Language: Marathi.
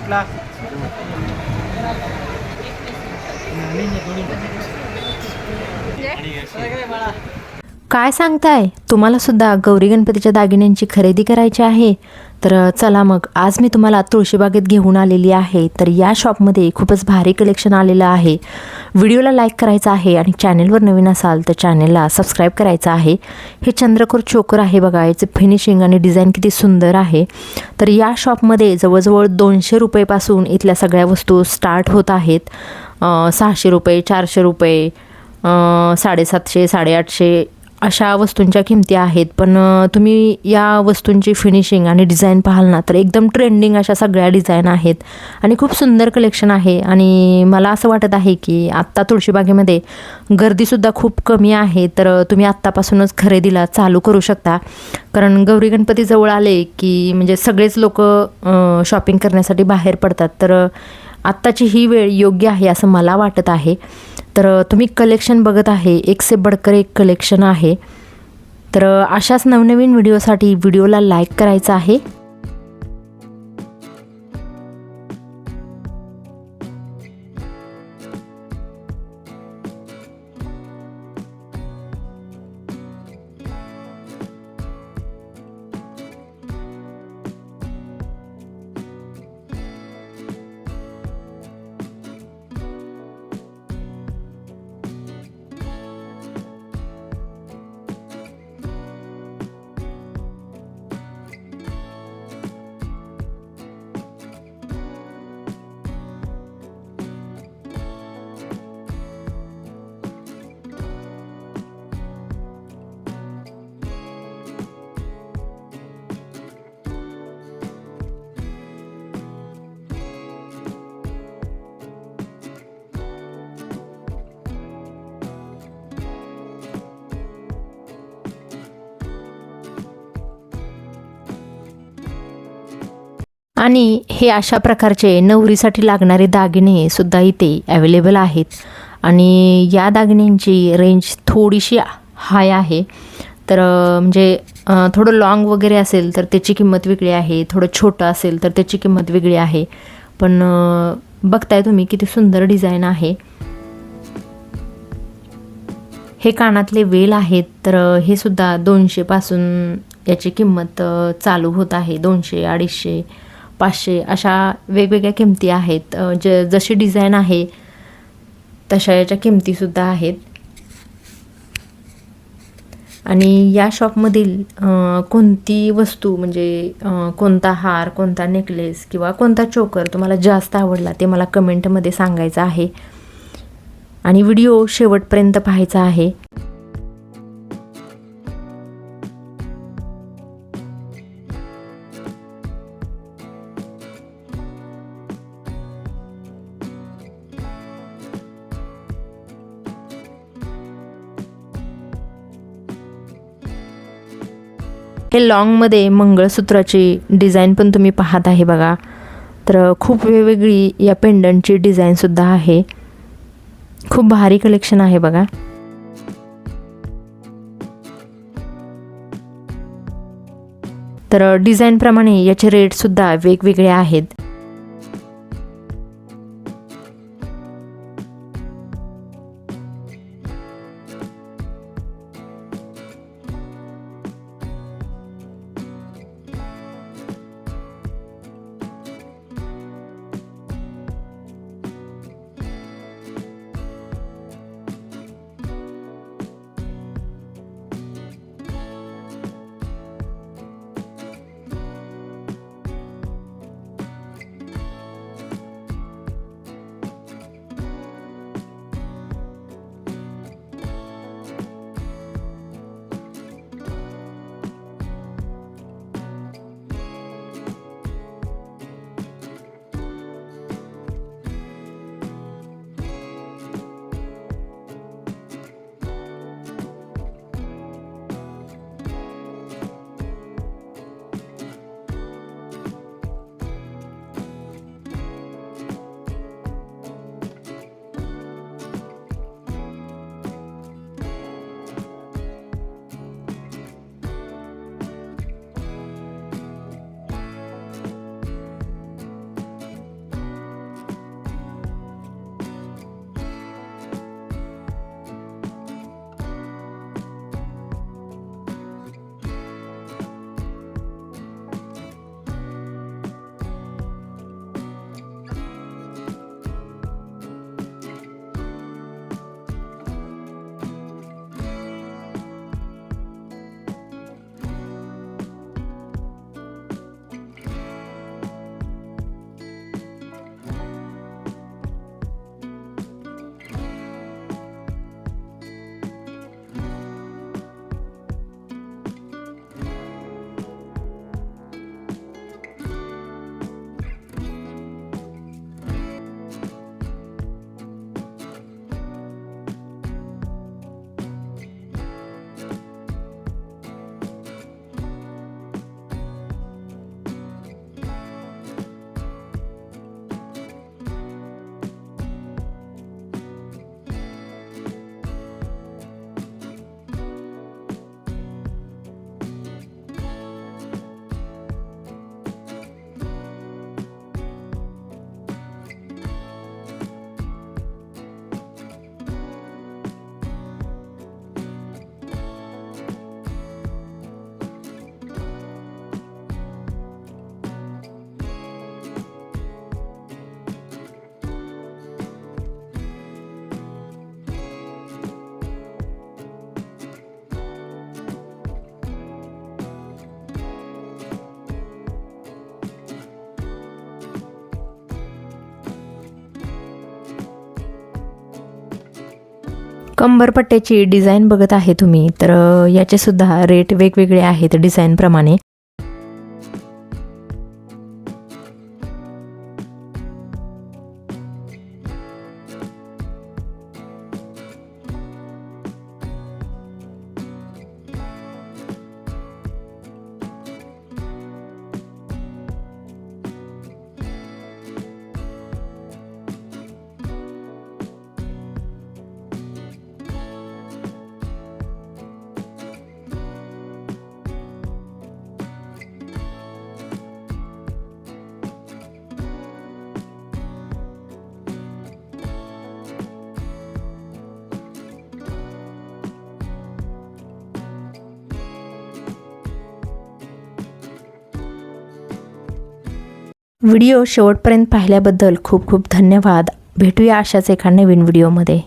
कुठला? काय सांगताय, तुम्हाला सुद्धा गौरी गणपतीच्या दागिन्यांची खरेदी करायची आहे? तर चला मग, आज मी तुम्हाला तुळशीबागेत घेऊन आलेली आहे. तर या शॉपमध्ये खूपच भारी कलेक्शन आलेलं आहे. व्हिडिओला लाईक करायचा आहे आणि चॅनेलवर नवीन असाल तर चॅनेलला सबस्क्राईब करायचं आहे. हे चंद्रकोर चोकर आहे बघा, याचं फिनिशिंग आणि डिझाईन किती सुंदर आहे. तर या शॉपमध्ये जवळजवळ 200 रुपयेपासून इथल्या सगळ्या वस्तू स्टार्ट होत आहेत. 600 रुपये, 400 रुपये, 750, 850 अशा वस्तूंच्या किमती आहेत. पण तुम्ही या वस्तूंची फिनिशिंग आणि डिझाईन पाहाल ना, तर एकदम ट्रेंडिंग अशा सगळ्या डिझाईन आहेत आणि खूप सुंदर कलेक्शन आहे. आणि मला असं वाटत आहे की आत्ता तुळशीबागेमध्ये गर्दीसुद्धा खूप कमी आहे. तर तुम्ही आत्तापासूनच खरेदीला चालू करू शकता, कारण गौरी गणपती जवळ आले की म्हणजे सगळेच लोक शॉपिंग करण्यासाठी बाहेर पडतात. तर आत्ताची ही वेळ योग्य आहे असं मला वाटत आहे. तर तुम्ही कलेक्शन बघत आहे, एक से बडकर एक कलेक्शन आहे. तर अशाच नवनवीन व्हिडिओसाठी व्हिडिओला लाईक करायचं आहे. आणि हे अशा प्रकारचे नवरीसाठी लागणारे दागिने सुद्धा इथे अवेलेबल आहेत. आणि या दागिन्यांची रेंज थोडीशी हाय आहे. तर म्हणजे थोडं लॉंग वगैरे असेल तर त्याची किंमत वेगळी आहे, थोडं छोटं असेल तर त्याची किंमत वेगळी आहे. पण बघताय तुम्ही किती सुंदर डिझाईन आहे. हे कानातले वेल आहेत. तर हे सुद्धा 200 पासून याची किंमत चालू होत आहे. 200, 250, 500 अशा वेगवेगळ्या किमती आहेत. जशी डिझाईन आहे तशा याच्या किमतीसुद्धा आहेत. आणि या शॉपमधील कोणती वस्तू म्हणजे कोणता हार, कोणता नेकलेस किंवा कोणता चोकर तुम्हाला जास्त आवडला ते मला कमेंटमध्ये सांगायचं आहे. आणि व्हिडिओ शेवटपर्यंत पाहायचा आहे. हे लॉंगमध्ये मंगळसूत्राची डिझाईन पण तुम्ही पाहत आहे बघा. तर खूप वेगवेगळी या पेंडंटची डिझाईनसुद्धा आहे. खूप भारी कलेक्शन आहे बघा. तर डिझाईनप्रमाणे याचे रेटसुद्धा वेगवेगळे आहेत. कंबरपट्ट्याची डिझाईन बघत आहे तुम्ही, तर याचे सुद्धा रेट वेगवेगळे आहेत डिझाईनप्रमाणे. व्हिडिओ शेवटपर्यंत पाहिल्याबद्दल खूप खूप धन्यवाद. भेटूया अशाच एका नवीन व्हिडिओमध्ये.